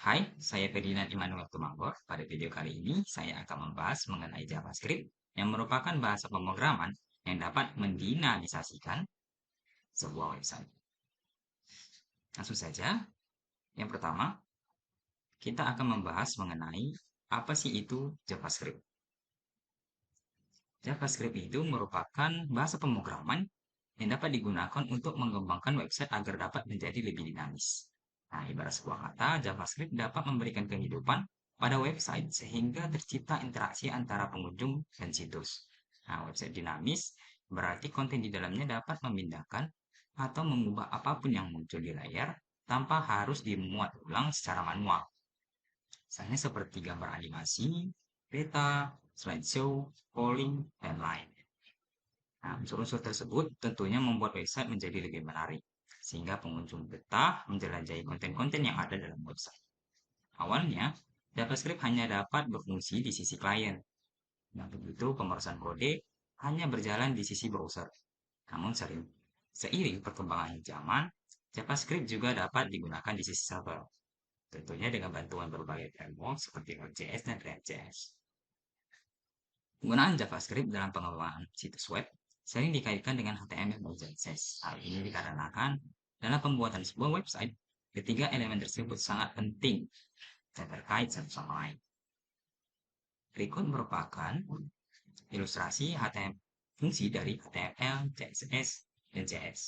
Hai, saya Ferdinand Immanuel Tumambor. Pada video kali ini, saya akan membahas mengenai JavaScript yang merupakan bahasa pemrograman yang dapat mendinamisasikan sebuah website. Langsung saja, yang pertama, kita akan membahas mengenai apa sih itu JavaScript. JavaScript itu merupakan bahasa pemrograman yang dapat digunakan untuk mengembangkan website agar dapat menjadi lebih dinamis. Nah, ibarat sebuah kata, JavaScript dapat memberikan kehidupan pada website sehingga tercipta interaksi antara pengunjung dan situs. Nah, website dinamis berarti konten di dalamnya dapat memindahkan atau mengubah apapun yang muncul di layar tanpa harus dimuat ulang secara manual. Misalnya seperti gambar animasi, peta, slideshow, polling, dan lain. Nah, unsur-unsur tersebut tentunya membuat website menjadi lebih menarik, sehingga pengunjung betah menjelajahi konten-konten yang ada dalam website. Awalnya, JavaScript hanya dapat berfungsi di sisi klien. Nah, begitu pemrosesan kode hanya berjalan di sisi browser. Namun seiring perkembangan zaman, JavaScript juga dapat digunakan di sisi server. Tentunya dengan bantuan berbagai framework seperti Node.js dan React.js. Penggunaan JavaScript dalam pengembangan situs web sering dikaitkan dengan HTML dan CSS. Hal ini dikarenakan dalam pembuatan sebuah website, ketiga elemen tersebut sangat penting dan terkait satu sama lain. Berikut merupakan ilustrasi HTML fungsi dari HTML, CSS, dan JS.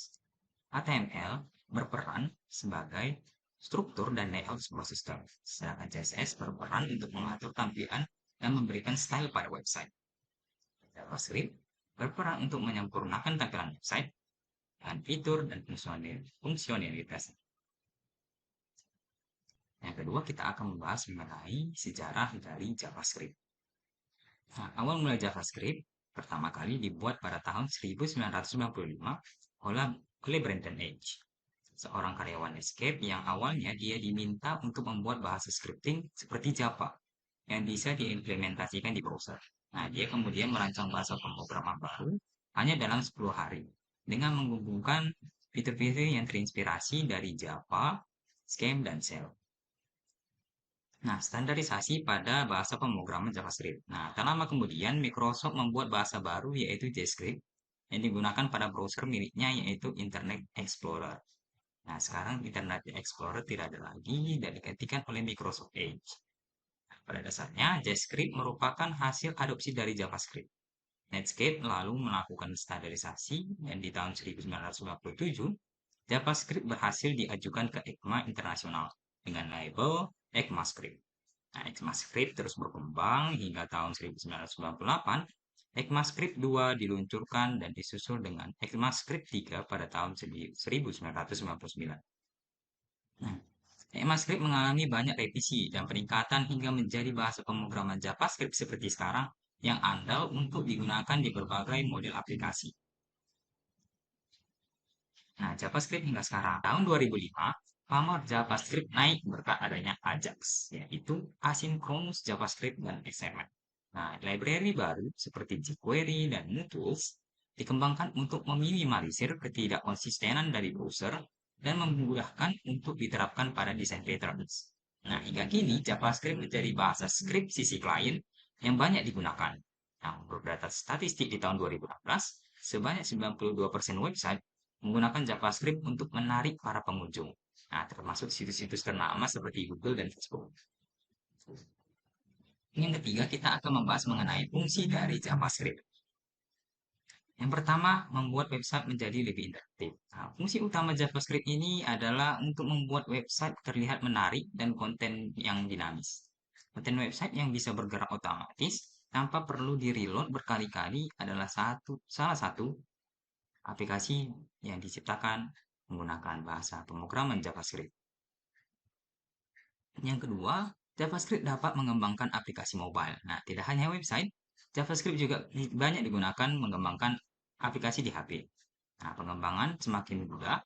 HTML berperan sebagai struktur dan layout sebuah sistem, sedangkan CSS berperan untuk mengatur tampilan dan memberikan style pada website. JavaScript berperan untuk menyempurnakan tampilan website dengan fitur dan fungsionalitas. Yang kedua, kita akan membahas mengenai sejarah dari JavaScript. Nah, awal mulai JavaScript pertama kali dibuat pada tahun 1995 oleh Brandon Edge, seorang karyawan Netscape yang awalnya dia diminta untuk membuat bahasa scripting seperti Java yang bisa diimplementasikan di browser. Nah, dia kemudian merancang bahasa pemrograman baru hanya dalam 10 hari dengan menghubungkan fitur-fitur yang terinspirasi dari Java, Scheme, dan Shell. Nah, standarisasi pada bahasa pemrograman JavaScript. Nah, tak lama kemudian Microsoft membuat bahasa baru yaitu JavaScript yang digunakan pada browser miliknya yaitu Internet Explorer. Nah, sekarang Internet Explorer tidak ada lagi dan digantikan oleh Microsoft Edge. Pada dasarnya, JavaScript merupakan hasil adopsi dari JavaScript. Netscape lalu melakukan standarisasi dan di tahun 1997, JavaScript berhasil diajukan ke ECMA internasional dengan label ECMAScript. Nah, ECMAScript terus berkembang hingga tahun 1998. ECMAScript 2 diluncurkan dan disusul dengan ECMAScript 3 pada tahun 1999. Nah, ECMAScript mengalami banyak revisi dan peningkatan hingga menjadi bahasa pemrograman JavaScript seperti sekarang yang andal untuk digunakan di berbagai model aplikasi. Nah, JavaScript hingga sekarang. Tahun 2005, pamor JavaScript naik berkat adanya Ajax, yaitu Asynchronous JavaScript dan XML. Nah, library baru seperti jQuery dan MooTools dikembangkan untuk meminimalisir ketidakkonsistenan dari browser dan memudahkan untuk diterapkan pada desain patterns. Nah, hingga kini JavaScript menjadi bahasa script sisi klien yang banyak digunakan. Nah, menurut data statistik di tahun 2016, sebanyak 92% website menggunakan JavaScript untuk menarik para pengunjung. Nah, termasuk situs-situs ternama seperti Google dan Facebook. Yang ketiga, kita akan membahas mengenai fungsi dari JavaScript. Yang pertama, membuat website menjadi lebih interaktif. Nah, fungsi utama JavaScript ini adalah untuk membuat website terlihat menarik dan konten yang dinamis. Konten website yang bisa bergerak otomatis tanpa perlu di-reload berkali-kali adalah salah satu aplikasi yang diciptakan menggunakan bahasa pemrograman JavaScript. Yang kedua, JavaScript dapat mengembangkan aplikasi mobile. Nah, tidak hanya website, JavaScript juga banyak digunakan mengembangkan aplikasi di HP. Nah, pengembangan semakin mudah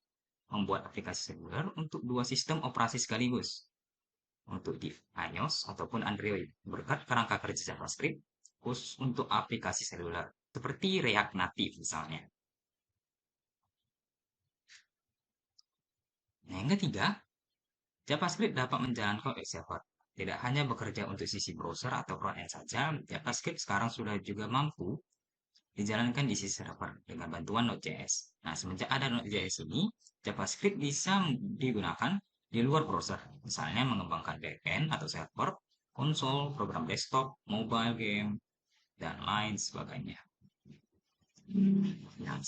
membuat aplikasi seluler untuk dua sistem operasi sekaligus, untuk di iOS ataupun Android, berkat kerangka kerja JavaScript khusus untuk aplikasi seluler, seperti React Native misalnya. Nah, yang ketiga, JavaScript dapat menjalankan web server. Tidak hanya bekerja untuk sisi browser atau front-end saja, JavaScript sekarang sudah juga mampu dijalankan di sisi server dengan bantuan Node.js. Nah, semenjak ada Node.js ini, JavaScript bisa digunakan di luar browser, misalnya mengembangkan backend atau server, konsol, program desktop, mobile game, dan lain sebagainya. Nah,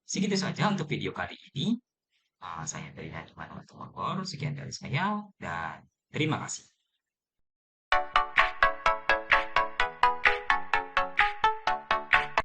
segitu saja untuk video kali ini. Saya dari Hadiman Sekian dari saya, dan terima kasih.